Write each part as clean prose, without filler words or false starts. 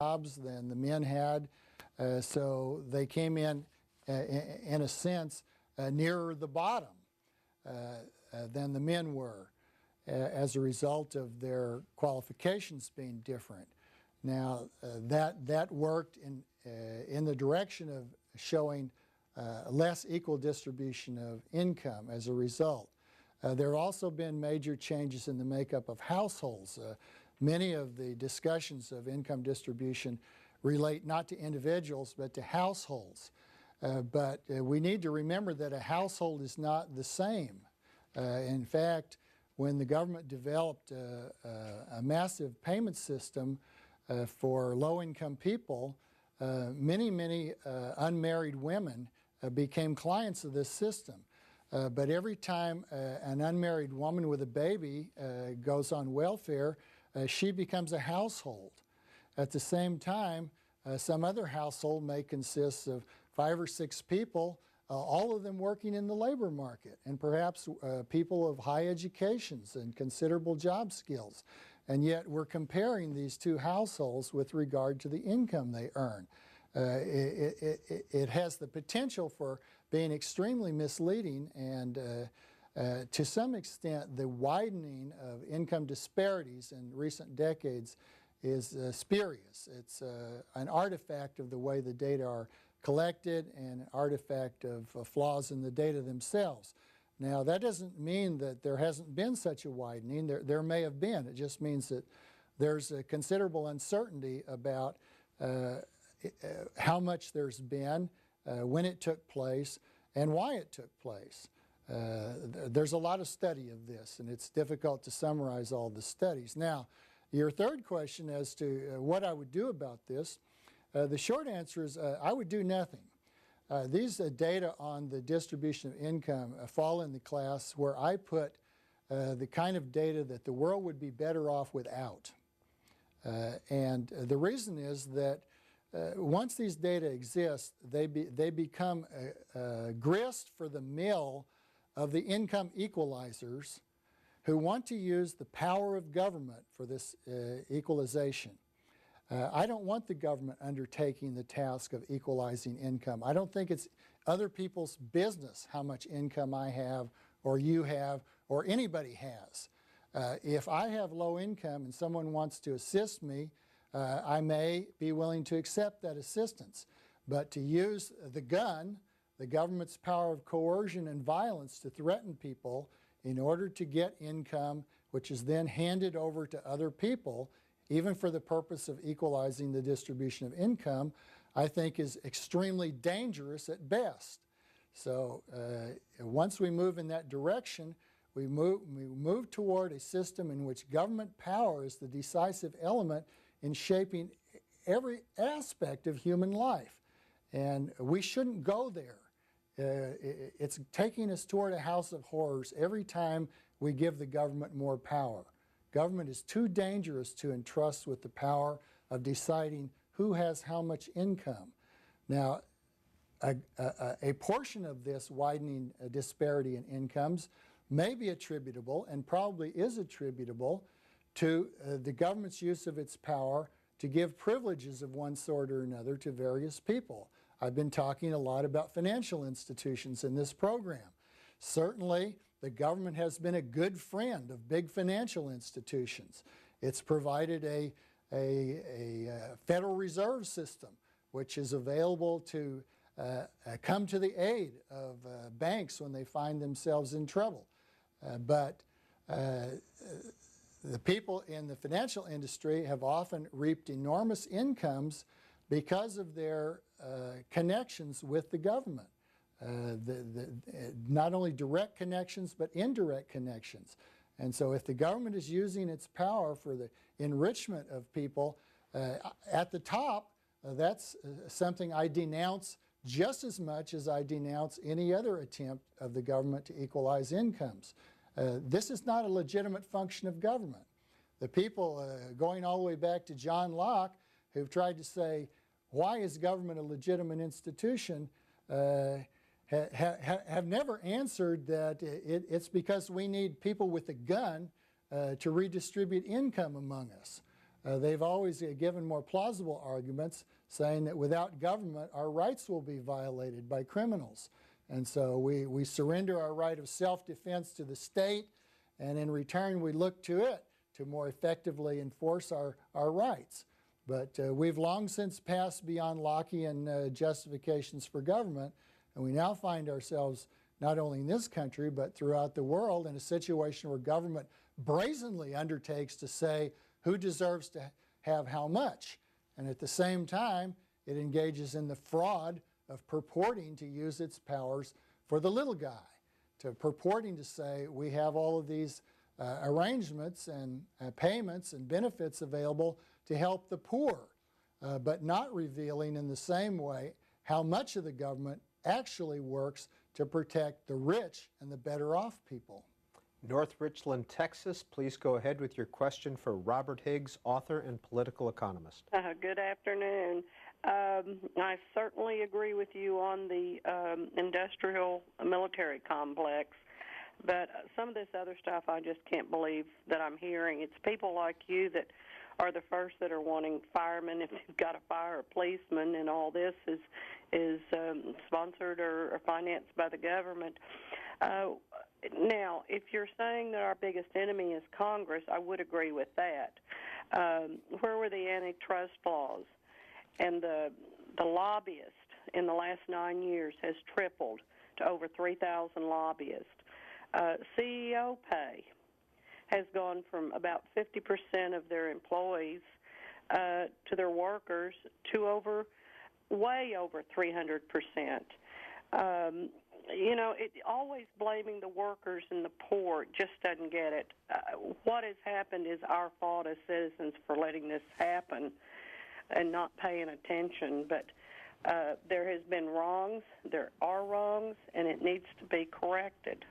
jobs than the men had, so they came in a sense, nearer the bottom than the men were as a result of their qualifications being different. Now, that worked in the direction of showing less equal distribution of income as a result. There have also been major changes in the makeup of households. Many of the discussions of income distribution relate not to individuals but to households. But we need to remember that a household is not the same. In fact, when the government developed a massive payment system for low-income people, many unmarried women became clients of this system. But every time an unmarried woman with a baby goes on welfare, she becomes a household. At the same time, some other household may consist of 5 or 6 people, all of them working in the labor market, and perhaps people of high educations and considerable job skills. And yet we're comparing these two households with regard to the income they earn. It has the potential for being extremely misleading, and to some extent the widening of income disparities in recent decades is spurious. It's an artifact of the way the data are collected and an artifact of flaws in the data themselves. Now, that doesn't mean that there hasn't been such a widening. There may have been. It just means that there's a considerable uncertainty about how much there's been, when it took place, and why it took place. There's a lot of study of this, and it's difficult to summarize all the studies. Now, your third question as to what I would do about this, the short answer is I would do nothing. These data on the distribution of income fall in the class where I put the kind of data that the world would be better off without. And the reason is that once these data exist, they become grist for the mill of the income equalizers who want to use the power of government for this equalization. I don't want the government undertaking the task of equalizing income. I don't think it's other people's business how much income I have or you have or anybody has. If I have low income and someone wants to assist me, I may be willing to accept that assistance. But to use the gun, the government's power of coercion and violence to threaten people in order to get income, which is then handed over to other people, even for the purpose of equalizing the distribution of income, I think is extremely dangerous at best. So once we move in that direction, we move toward a system in which government power is the decisive element in shaping every aspect of human life. And we shouldn't go there. It's taking us toward a house of horrors every time we give the government more power. Government is too dangerous to entrust with the power of deciding who has how much income. Now, a portion of this widening disparity in incomes may be attributable, and probably is attributable, to the government's use of its power to give privileges of one sort or another to various people. I've been talking a lot about financial institutions in this program. Certainly, the government has been a good friend of big financial institutions. It's provided a Federal Reserve System, which is available to come to the aid of banks when they find themselves in trouble. But the people in the financial industry have often reaped enormous incomes because of their connections with the government. Not only direct connections, but indirect connections. And so if the government is using its power for the enrichment of people at the top, that's something I denounce just as much as I denounce any other attempt of the government to equalize incomes. This is not a legitimate function of government. The people going all the way back to John Locke who've tried to say, why is government a legitimate institution, have never answered that it's because we need people with a gun to redistribute income among us. they've always given more plausible arguments, saying that without government, our rights will be violated by criminals. And so we surrender our right of self-defense to the state, and in return we look to it to more effectively enforce our rights. But we've long since passed beyond Lockean justifications for government, and we now find ourselves not only in this country but throughout the world in a situation where government brazenly undertakes to say who deserves to have how much, and at the same time it engages in the fraud of purporting to use its powers for the little guy, to purporting to say we have all of these arrangements and payments and benefits available to help the poor, but not revealing in the same way how much of the government actually works to protect the rich and the better off people. North Richland, Texas, please go ahead with your question for Robert Higgs, author and political economist. Good afternoon. I certainly agree with you on the industrial military complex, but some of this other stuff I just can't believe that I'm hearing. It's people like you that are the first that are wanting firemen if you've got to fire a policeman, and all this is sponsored or financed by the government. Now, if you're saying that our biggest enemy is Congress, I would agree with that. Where were the antitrust laws? And the lobbyist in the last 9 years has tripled to over 3,000 lobbyists. CEO pay has gone from about 50% of their employees to their workers to way over 300%. You know, always blaming the workers and the poor just doesn't get it. What has happened is our fault as citizens for letting this happen and not paying attention. But there has been wrongs, there are wrongs, and it needs to be corrected.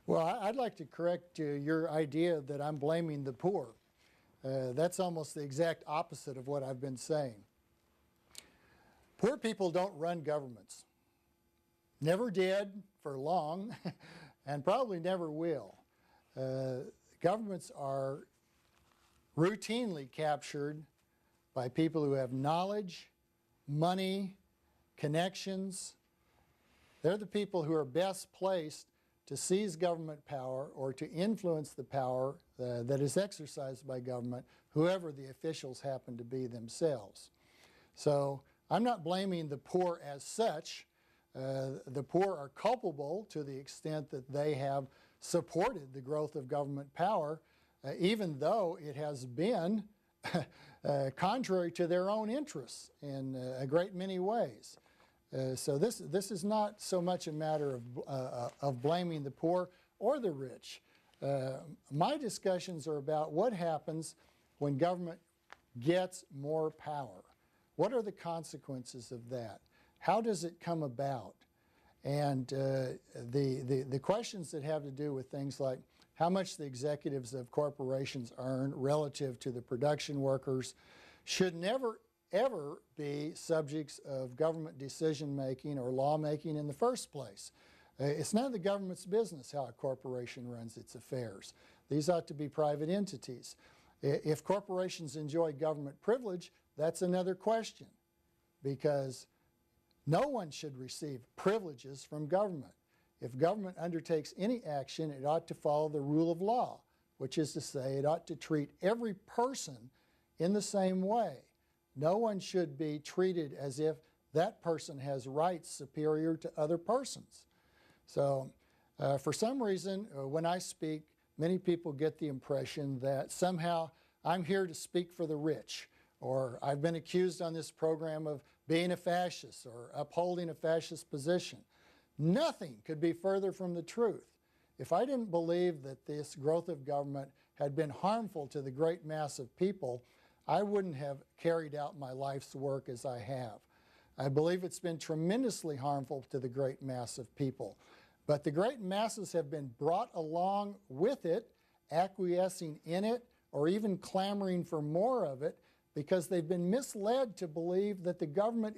Well, I'd like to correct your idea that I'm blaming the poor. That's almost the exact opposite of what I've been saying. Poor people don't run governments. Never did for long, and probably never will. Governments are routinely captured by people who have knowledge, money, connections. They're the people who are best placed to seize government power or to influence the power that is exercised by government, whoever the officials happen to be themselves. So I'm not blaming the poor as such. The poor are culpable to the extent that they have supported the growth of government power, even though it has been contrary to their own interests in a great many ways. So this is not so much a matter of blaming the poor or the rich. My discussions are about what happens when government gets more power. What are the consequences of that? How does it come about? And the questions that have to do with things like how much the executives of corporations earn relative to the production workers should never, ever be subjects of government decision-making or law-making in the first place. It's none of the government's business how a corporation runs its affairs. These ought to be private entities. If corporations enjoy government privilege, that's another question, because no one should receive privileges from government. If government undertakes any action, it ought to follow the rule of law, which is to say it ought to treat every person in the same way. No one should be treated as if that person has rights superior to other persons. So for some reason, when I speak, many people get the impression that somehow I'm here to speak for the rich, or I've been accused on this program of being a fascist or upholding a fascist position. Nothing could be further from the truth. If I didn't believe that this growth of government had been harmful to the great mass of people, I wouldn't have carried out my life's work as I have. I believe it's been tremendously harmful to the great mass of people. But the great masses have been brought along with it, acquiescing in it, or even clamoring for more of it, because they've been misled to believe that the government